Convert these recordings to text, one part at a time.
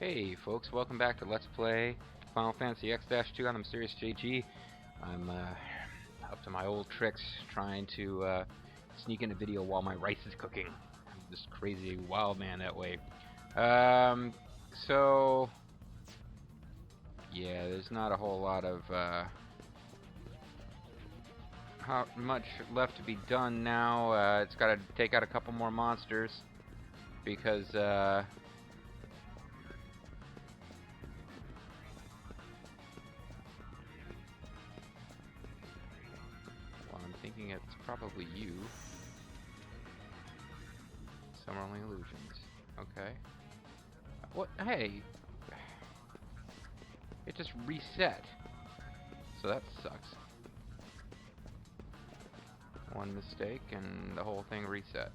Hey folks, welcome back to Let's Play Final Fantasy X-2 on the Mysterious JG. I'm up to my old tricks trying to sneak in a video while my rice is cooking. I'm this crazy wild man that way. So yeah, there's not a whole lot of much left to be done now. It's got to take out a couple more monsters because thinking it's probably you. Some are only illusions. Okay. What? Hey! It just reset. So that sucks. One mistake and the whole thing reset.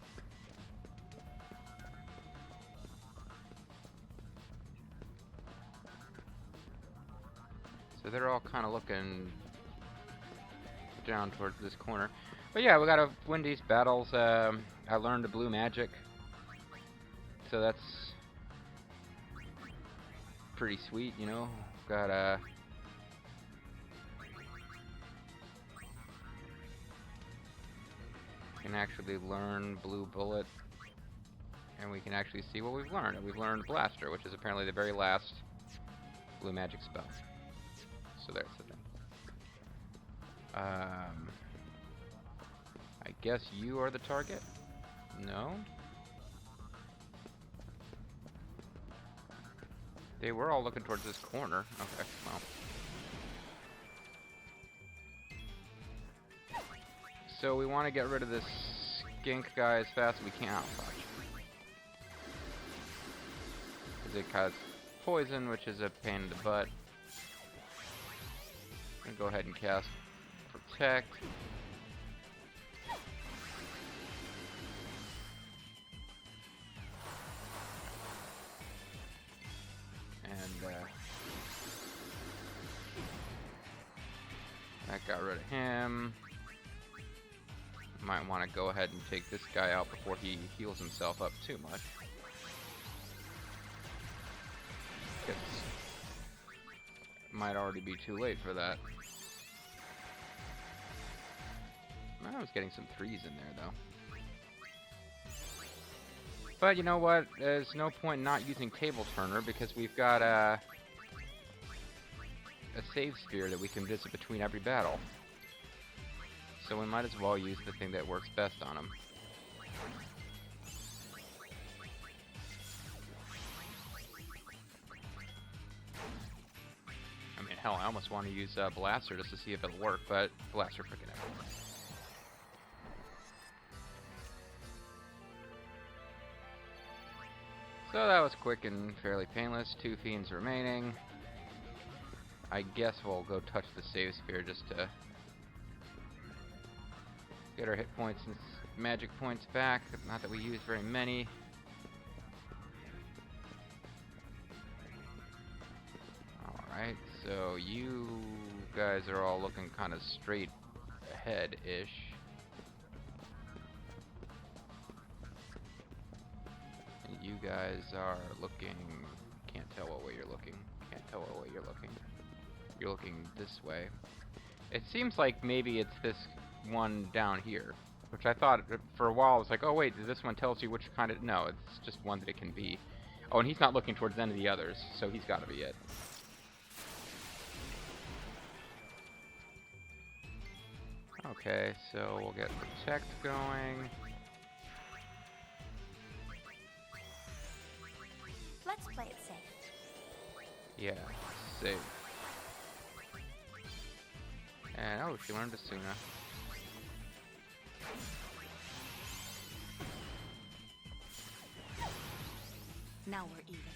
So they're all kind of looking down towards this corner. But yeah, we gotta win these battles. I learned the blue magic, so that's pretty sweet, you know. Gotta can actually learn blue bullet, and we can actually see what we've learned. And we've learned blaster, which is apparently the very last blue magic spell. So there's the thing. I guess you are the target? No? They were all looking towards this corner. Okay, well. So we want to get rid of this skink guy as fast as we can. Oh, fuck. Because it causes poison, which is a pain in the butt. I'm gonna go ahead and cast Protect. And that got rid of him. Might want to go ahead and take this guy out before he heals himself up too much. Might already be too late for that. I was getting some 3s in there, though. But you know what? There's no point not using Table Turner because we've got a save sphere that we can visit between every battle. So we might as well use the thing that works best on him. I mean, hell, I almost want to use Blaster just to see if it'll work, but Blaster freaking everywhere. So that was quick and fairly painless. 2 fiends remaining. I guess we'll go touch the save sphere just to get our hit points and magic points back. Not that we use very many. Alright, so you guys are all looking kind of straight ahead-ish. And you guys are looking... Can't tell what way you're looking. Can't tell what way you're looking. You're looking this way. It seems like maybe it's this one down here, which I thought for a while I was like, oh wait, this one tells you which kind of... No, it's just one that it can be. Oh, and he's not looking towards any of the others, so he's got to be it. Okay, so we'll get Protect going. Let's play it safe. Yeah, safe. And oh, she learned Asuna. Now we're even.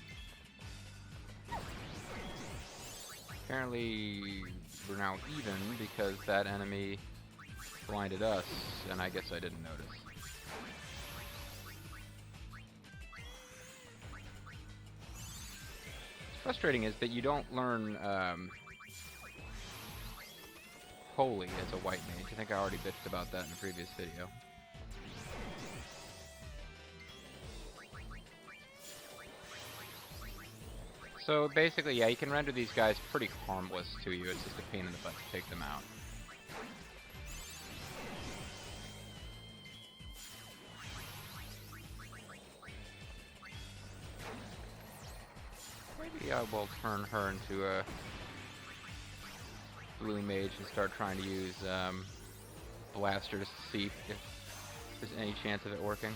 Apparently, we're now even because that enemy blinded us, and I guess I didn't notice. What's frustrating is that you don't learn Holy as a white mage. I think I already bitched about that in a previous video. So basically, yeah, you can render these guys pretty harmless to you. It's just a pain in the butt to take them out. Maybe I will turn her into a blue mage and start trying to use blaster to see if there's any chance of it working.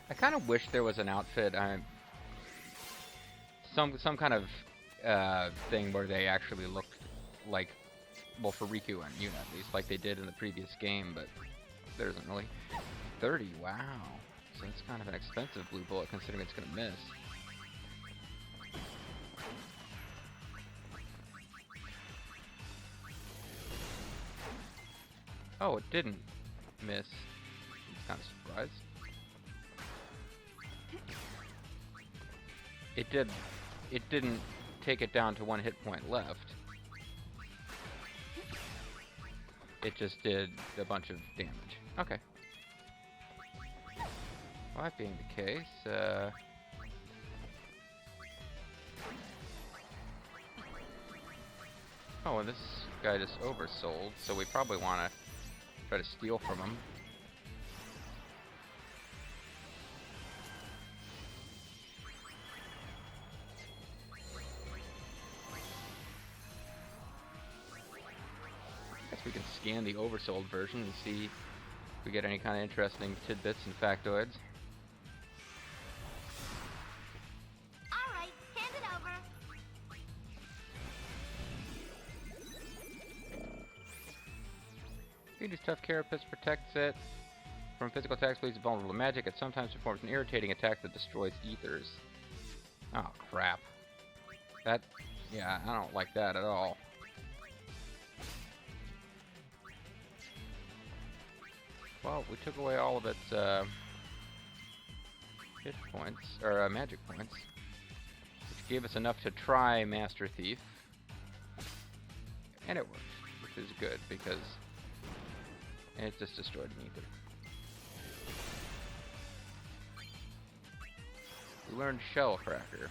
I kind of wish there was an outfit, some kind of thing where they actually looked like, well, for Riku and Yuna at least, like they did in the previous game, but there isn't really. 30, wow. So it's kind of an expensive blue bullet considering it's gonna miss. Oh, it didn't miss. I'm kind of surprised. It didn't take it down to 1 hit point left. It just did a bunch of damage. Okay. Well, that being the case, oh, and this guy just oversold, so we probably want to try to steal from him. We can scan the oversold version and see if we get any kind of interesting tidbits and factoids. Alright, hand it over. Phoenix Tough Carapace protects it from physical attacks, believes it's vulnerable to magic. It sometimes performs an irritating attack that destroys ethers. Oh crap. That, yeah, I don't like that at all. Well, we took away all of its hit points, or magic points, which gave us enough to try Master Thief, and it worked, which is good because it just destroyed an ether. We learned Shell Cracker,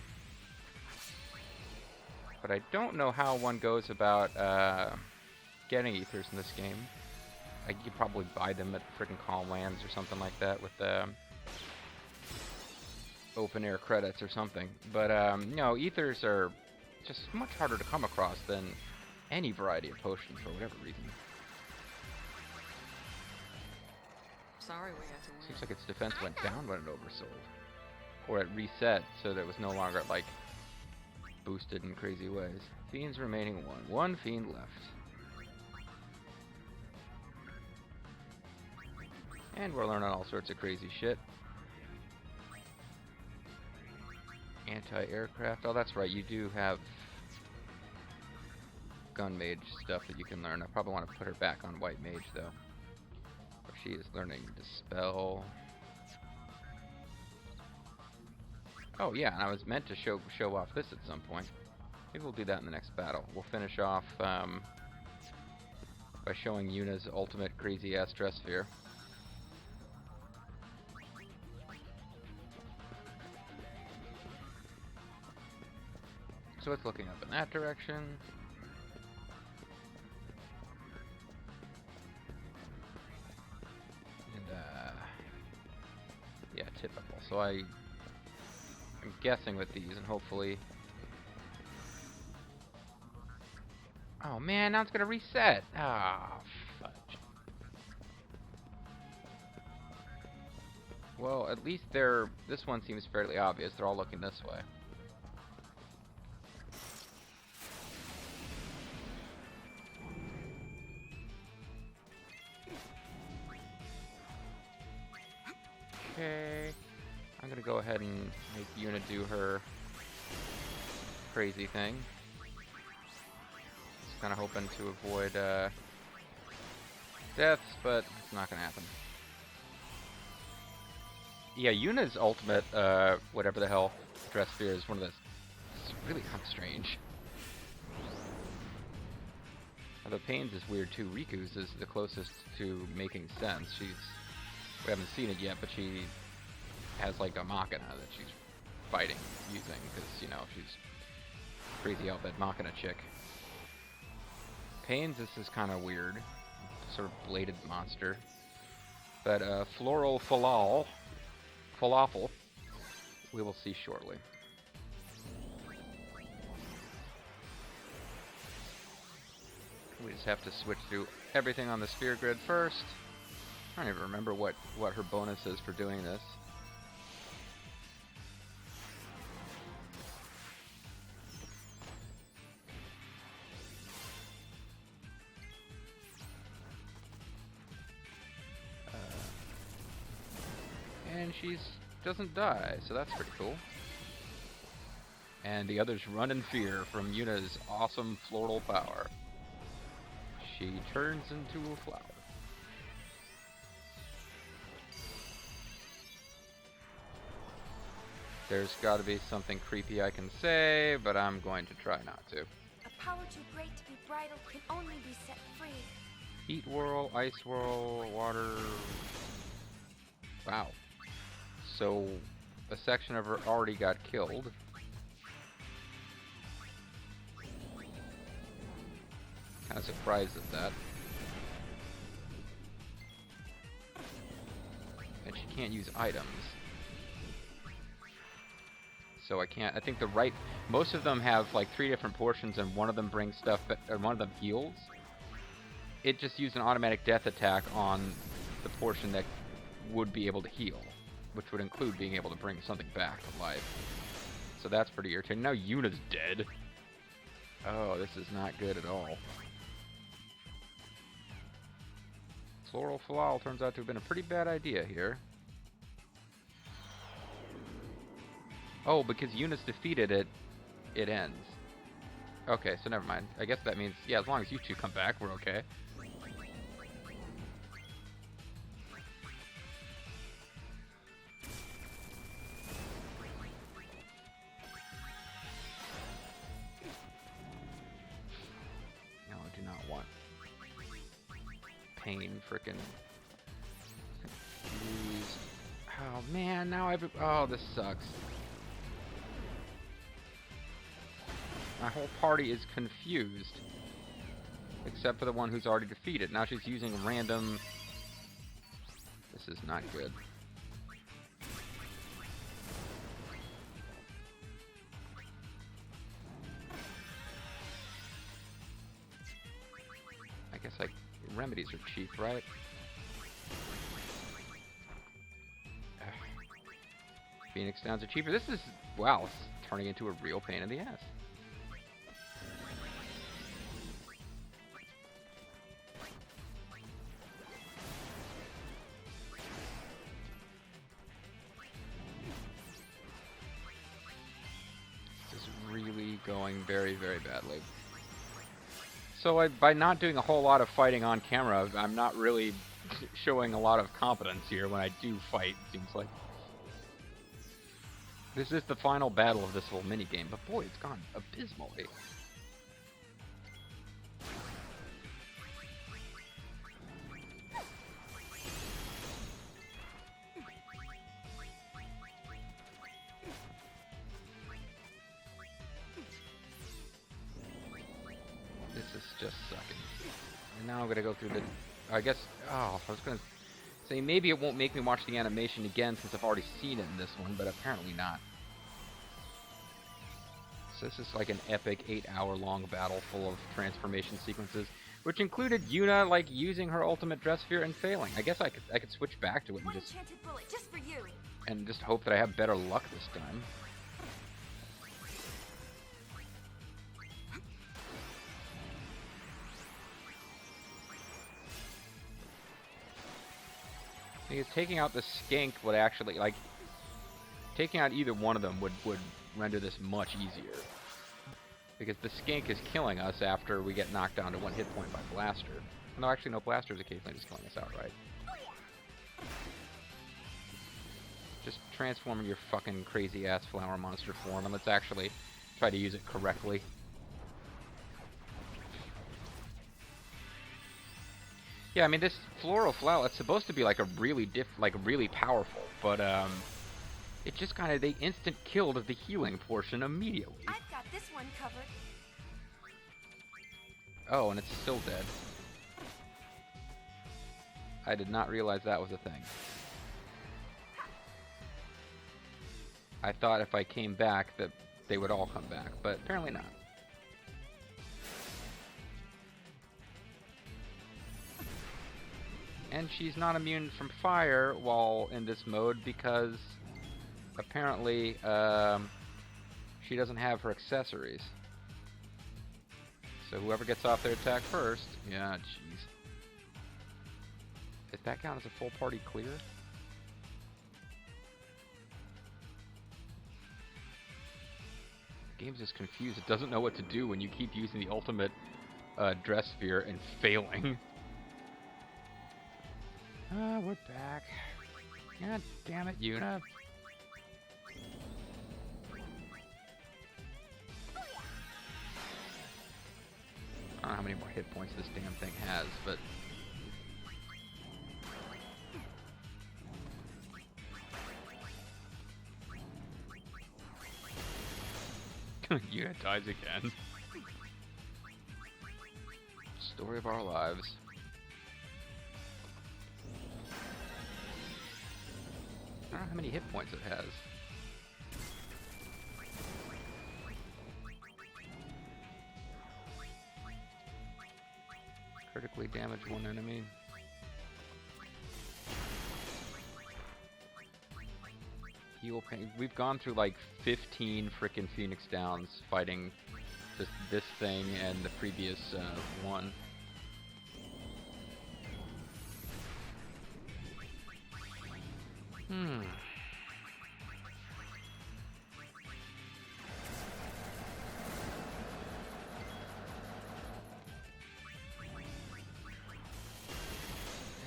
but I don't know how one goes about getting ethers in this game. You could probably buy them at freaking Calm Lands or something like that with open air credits or something. But no, ethers are just much harder to come across than any variety of potions for whatever reason. Sorry we had to win. Seems like its defense went down when it oversold, or it reset so that it was no longer like boosted in crazy ways. Fiends remaining one fiend left. And we're learning all sorts of crazy shit. Anti-aircraft. Oh, that's right. You do have gun mage stuff that you can learn. I probably want to put her back on white mage, though. Where she is learning Dispel. Oh, yeah, and I was meant to show off this at some point. Maybe we'll do that in the next battle. We'll finish off by showing Yuna's ultimate crazy-ass Dressphere. So it's looking up in that direction. And, yeah, typical. So I'm guessing with these, and hopefully... Oh man, now it's gonna reset! Ah, fudge. Well, at least this one seems fairly obvious. They're all looking this way. Okay, I'm gonna go ahead and make Yuna do her crazy thing. Just kind of hoping to avoid deaths, but it's not gonna happen. Yeah, Yuna's ultimate, whatever the hell, Dressphere is one of the... It's really kind of strange. Although Pain's is weird too. Riku's is the closest to making sense. She's We haven't seen it yet, but she has like a Machina that she's fighting using, because, you know, she's crazy outfit Machina chick. Pains, this is kind of weird. Sort of bladed monster. But floral falafel, we will see shortly. We just have to switch through everything on the sphere grid first. I don't even remember what her bonus is for doing this. And she's doesn't die, so that's pretty cool. And the others run in fear from Yuna's awesome floral power. She turns into a flower. There's got to be something creepy I can say, but I'm going to try not to. A power too great to be bridled can only be set free. Heat whirl, ice whirl, water. Wow. So a section of her already got killed. Kind of surprised at that. And she can't use items. So I can't, I think most of them have like 3 different portions and one of them brings stuff, or one of them heals. It just used an automatic death attack on the portion that would be able to heal, which would include being able to bring something back to life. So that's pretty irritating. Now Yuna's dead. Oh, this is not good at all. Floral Falal turns out to have been a pretty bad idea here. Oh, because Yuna's defeated it, it ends. Okay, so never mind. I guess that means, yeah, as long as you two come back, we're okay. No, I do not want pain frickin'. Jeez. Oh man, now oh, this sucks. My whole party is confused. Except for the one who's already defeated. Now she's using random... This is not good. I guess like remedies are cheap, right? Phoenix Downs are cheaper. This is... Wow, it's turning into a real pain in the ass. Going very, very badly. So by not doing a whole lot of fighting on camera, I'm not really showing a lot of competence here when I do fight, it seems like. This is the final battle of this whole minigame, but boy, it's gone abysmally. Just sucking. And now I'm gonna go through the... I guess... Oh, I was gonna say maybe it won't make me watch the animation again since I've already seen it in this one, but apparently not. So this is like an epic 8-hour-long battle full of transformation sequences, which included Yuna like using her ultimate Dressphere and failing. I guess I could switch back to it and just... Enchanted bullet just for you. And just hope that I have better luck this time. Because taking out the skink would actually, like, taking out either one of them would render this much easier. Because the skink is killing us after we get knocked down to 1 hit point by Blaster. No, actually, no, Blaster is occasionally just killing us outright. Just transform your fucking crazy-ass flower monster form, and let's actually try to use it correctly. Yeah, I mean this floral flower, it's supposed to be like a really really powerful, but it just kind of, they instant killed the healing portion immediately. I've got this one covered. Oh, and it's still dead. I did not realize that was a thing. I thought if I came back that they would all come back, but apparently not. And she's not immune from fire while in this mode because apparently she doesn't have her accessories. So whoever gets off their attack first, yeah, jeez. Does that count as a full party clear? The game's just confused. It doesn't know what to do when you keep using the ultimate Dressphere and failing. We're back. God damn it, Yuna. I don't know how many more hit points this damn thing has, but... Yuna dies again. Story of our lives. I don't know how many hit points it has. Critically damage one enemy. Heal pain. We've gone through like 15 frickin' Phoenix Downs fighting just this thing and the previous one.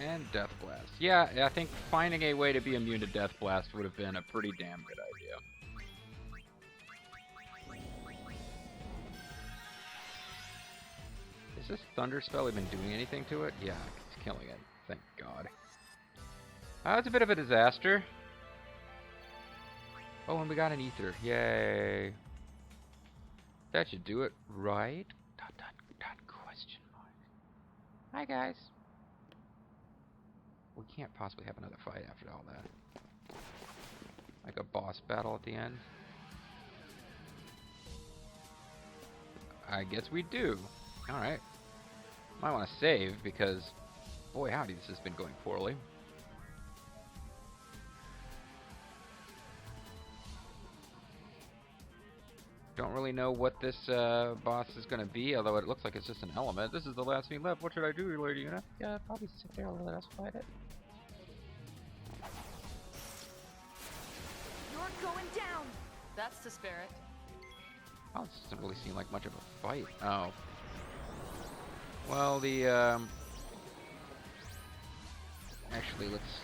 And Death Blast. Yeah, I think finding a way to be immune to Death Blast would have been a pretty damn good idea. Has this Thunder Spell even doing anything to it? Yeah, it's killing it. Thank God. It's a bit of a disaster. Oh, and we got an Ether. Yay. That should do it, right? ... question mark. Hi, guys. We can't possibly have another fight after all that. Like a boss battle at the end. I guess we do. Alright. Might want to save because, boy howdy, this has been going poorly. Don't really know what this boss is going to be, although it looks like it's just an element. This is the last thing left. What should I do, Lady Yuna? Yeah, probably sit there and let us fight it. You're going down. That's the spirit. Oh, this doesn't really seem like much of a fight. Oh. Well, the, actually, let's...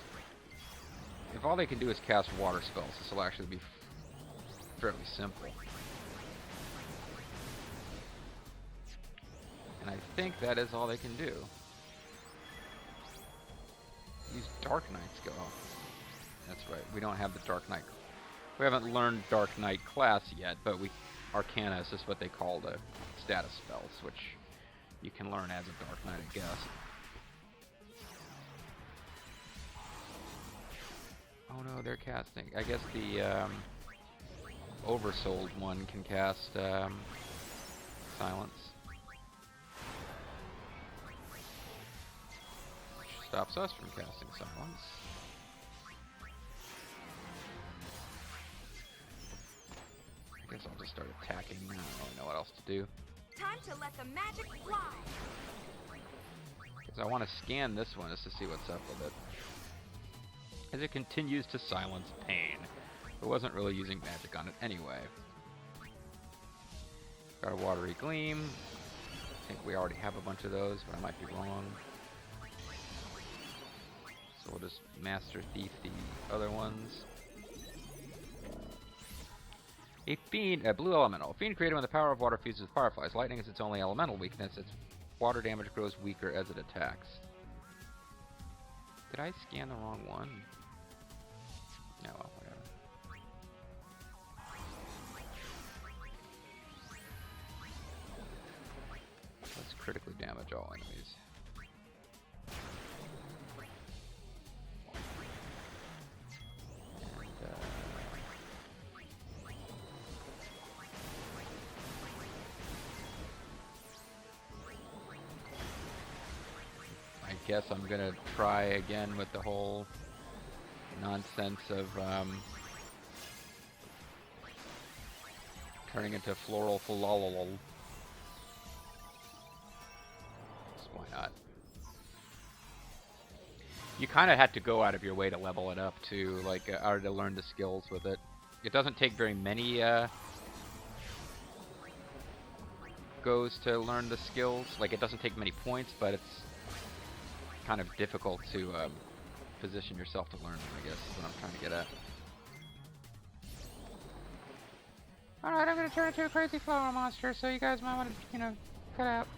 If all they can do is cast water spells, this will actually be fairly simple. And I think that is all they can do. Use Dark Knight's go. Oh, that's right. We don't have the Dark Knight. We haven't learned Dark Knight class yet, but Arcana is just what they call the status spells, which you can learn as a Dark Knight, I guess. Oh no, they're casting. I guess the Oversoul one can cast Silence. Which stops us from casting Silence. I guess I'll just start attacking. I don't really know what else to do. Time to let the magic fly. Because I want to scan this one just to see what's up with it. As it continues to silence pain. It wasn't really using magic on it anyway. Got a Watery Gleam. I think we already have a bunch of those, but I might be wrong. So we'll just Master Thief the other ones. A Fiend, a blue elemental. A Fiend created when the power of water fuses with fireflies. Lightning is its only elemental weakness. Its water damage grows weaker as it attacks. Did I scan the wrong one? No, well, whatever. Let's critically damage all enemies. And, I guess I'm gonna try again with the whole nonsense of turning into floral fulalol. Why not? You kind of had to go out of your way to level it up too, like or to learn the skills with it. It doesn't take very many goes to learn the skills. Like it doesn't take many points, but it's kind of difficult to position yourself to learn them, I guess is what I'm trying to get at. Alright, I'm gonna turn into a crazy flower monster, so you guys might want to, you know, cut out.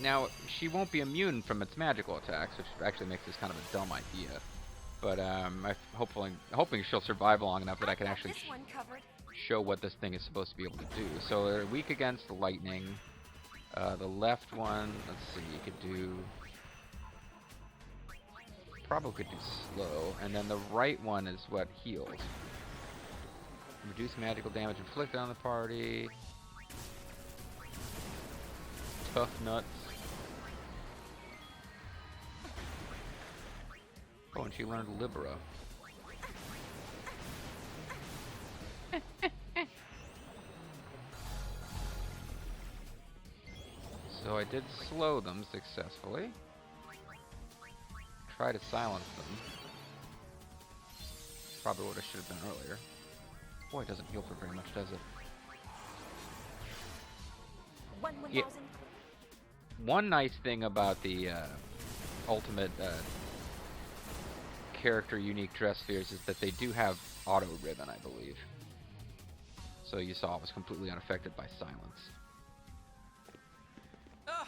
Now, she won't be immune from its magical attacks, which actually makes this kind of a dumb idea. But I'm hoping she'll survive long enough that I can actually show what this thing is supposed to be able to do. So they're weak against lightning. The left one, let's see, you could do... Probably could do slow. And then the right one is what heals. Reduce magical damage inflicted on the party. Tough nuts. Oh, and she learned Libera. So I did slow them successfully. Try to silence them. Probably what I should have done earlier. Boy, it doesn't heal for very much, does it? Yeah. One nice thing about the ultimate character unique Dresspheres is that they do have auto ribbon, I believe. So you saw it was completely unaffected by silence.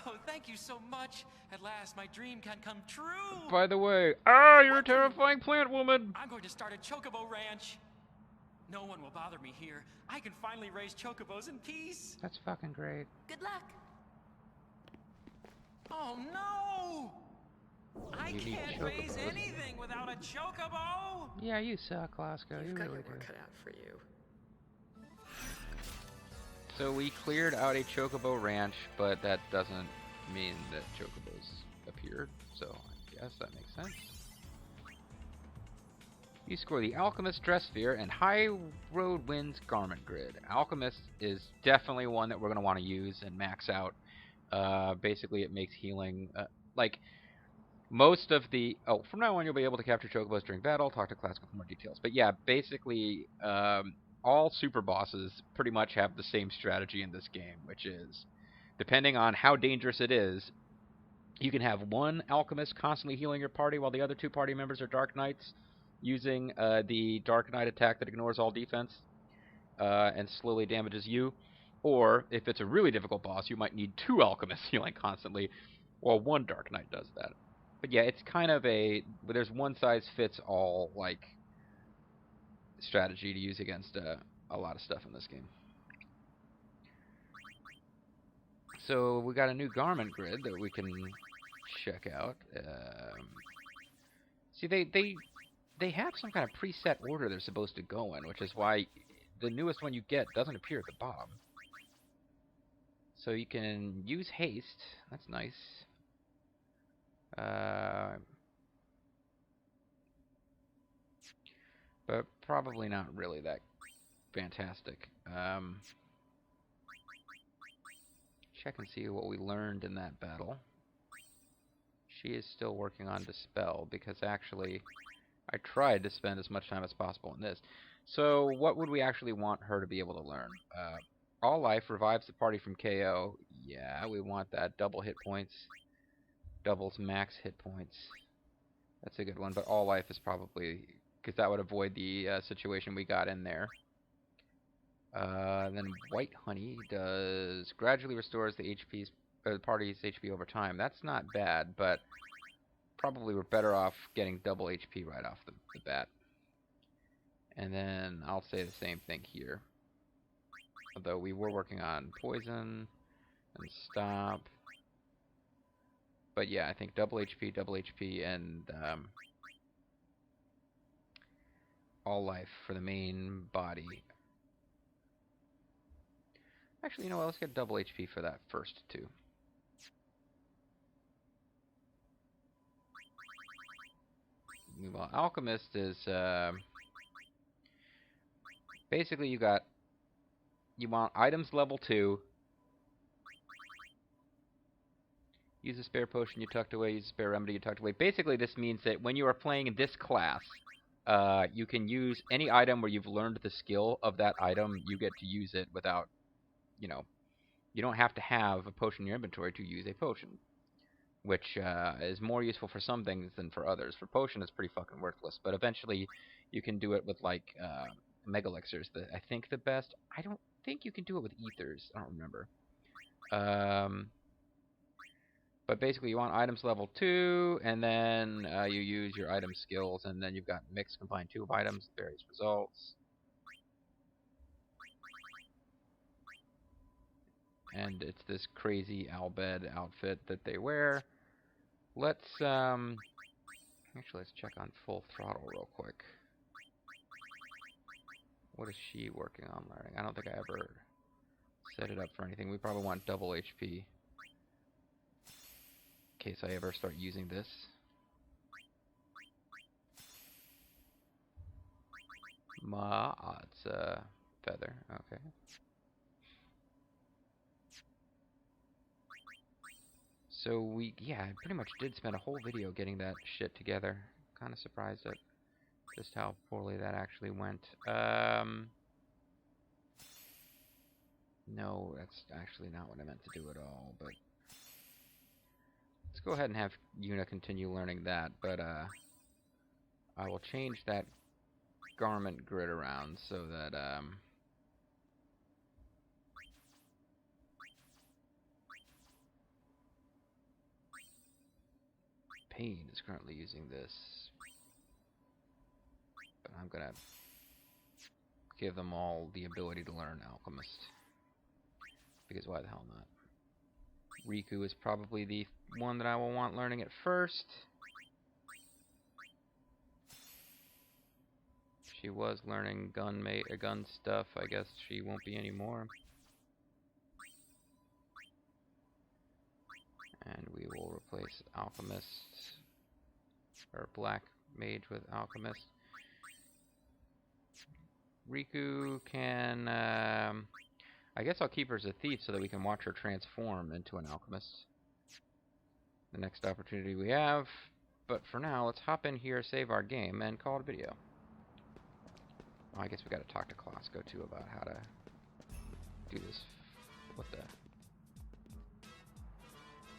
Oh, thank you so much. At last, my dream can come true. By the way, you're a terrifying plant woman. I'm going to start a chocobo ranch. No one will bother me here. I can finally raise chocobos in peace. That's fucking great. Good luck. Oh no! I You need can't raise chocobos. anything without a chocobo. Yeah, you suck, Clasko. You You've got really your work do. cut out for you. So we cleared out a chocobo ranch, but that doesn't mean that chocobos appeared. So I guess that makes sense. You score the Alchemist Dressphere and High Road Winds Garment Grid. Alchemist is definitely one that we're going to want to use and max out. Basically, it makes healing like most of the... Oh, from now on you'll be able to capture chocobos during battle. Talk to Clasko for more details. But yeah, basically all super bosses pretty much have the same strategy in this game, which is, depending on how dangerous it is, you can have one alchemist constantly healing your party while the other two party members are Dark Knights, using the Dark Knight attack that ignores all defense and slowly damages you. Or, if it's a really difficult boss, you might need two alchemists healing constantly, while one Dark Knight does that. But yeah, it's kind of there's one size fits all, like, strategy to use against a lot of stuff in this game. So we got a new garment grid that we can check out. See, they have some kind of preset order they're supposed to go in, which is why the newest one you get doesn't appear at the bottom. So you can use haste. That's nice. But probably not really that fantastic. Check and see what we learned in that battle. She is still working on Dispel, because actually I tried to spend as much time as possible in this. So what would we actually want her to be able to learn? All Life revives the party from KO. Yeah, we want that. Double hit points. Doubles max hit points. That's a good one, but All Life is probably... because that would avoid the situation we got in there. Then White Honey does gradually restores the HP's the party's HP over time. That's not bad, but probably we're better off getting double HP right off the bat. And then I'll say the same thing here. Although we were working on poison and stop. But yeah, I think double HP, and all life for the main body. Actually, you know what? Let's get double HP for that first too. Well, Alchemist is basically you want items level 2. Use a spare potion you tucked away, use a spare remedy you tucked away. Basically, this means that when you are playing in this class, you can use any item where you've learned the skill of that item. You get to use it without, you don't have to have a potion in your inventory to use a potion. Which is more useful for some things than for others. For potion, it's pretty fucking worthless. But eventually, you can do it with, like, Mega Elixirs. I think the best. I don't think you can do it with Ethers. I don't remember. But basically, you want items level 2, and then you use your item skills, and then you've got mix combine 2 of items, various results. And it's this crazy Albed outfit that they wear. Let's actually let's check on full throttle real quick. What is she working on learning? I don't think I ever set it up for anything. We probably want double HP. In case I ever start using this. It's a feather. Okay. So I pretty much did spend a whole video getting that shit together. Kind of surprised at just how poorly that actually went. No, that's actually not what I meant to do at all, but let's go ahead and have Yuna continue learning that, but I will change that garment grid around so that Pain is currently using this, but I'm gonna give them all the ability to learn Alchemist, because why the hell not? Riku is probably the one that I will want learning it first. She was learning gun stuff. I guess she won't be anymore. And we will replace Alchemist, or Black Mage with Alchemist. Riku can, I guess I'll keep her as a thief so that we can watch her transform into an Alchemist the next opportunity we have. But for now, let's hop in here, save our game, and call it a video. Oh, I guess we gotta talk to Clasko too about how to do this. What the?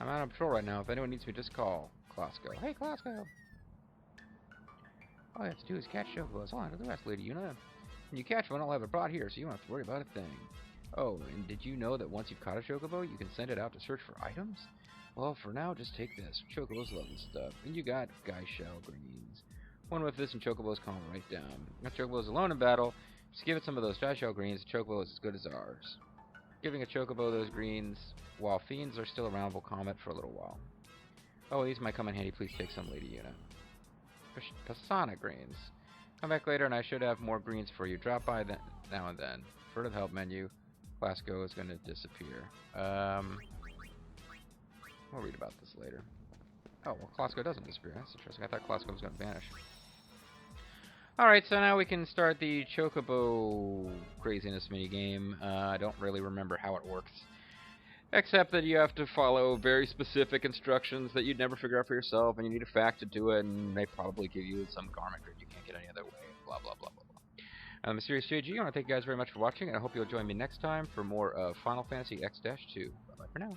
I'm out on patrol right now. If anyone needs me, just call Clasko. Hey, Clasko! All you have to do is catch Chocobos. Hold on to the rest, Lady Yuna. When you catch one, I'll have it brought here, so you don't have to worry about a thing. Oh, and did you know that once you've caught a Chocobo, you can send it out to search for items? Well, for now, just take this. Chocobos love this stuff. And you got Guy Shell Greens. One with this and Chocobos calm right down. If Chocobo's alone in battle, just give it some of those Dry Shell Greens. Chocobo is as good as ours. Giving a Chocobo those greens while fiends are still around will calm it for a little while. Oh, these might come in handy. Please take some, Lady Yuna. Pasana greens. Come back later and I should have more greens for you. Drop by now and then. For the help menu, Clasko is going to disappear. We'll read about this later. Oh, well, Clasko doesn't disappear. That's interesting. I thought Clasko was going to vanish. Alright, so now we can start the Chocobo craziness minigame. I don't really remember how it works. Except that you have to follow very specific instructions that you'd never figure out for yourself, and you need a fact to do it, and they probably give you some garment grid you can't get any other way, blah, blah, blah, blah, blah. I'm Mysterious JG. I want to thank you guys very much for watching, and I hope you'll join me next time for more of Final Fantasy X-2. Bye-bye for now.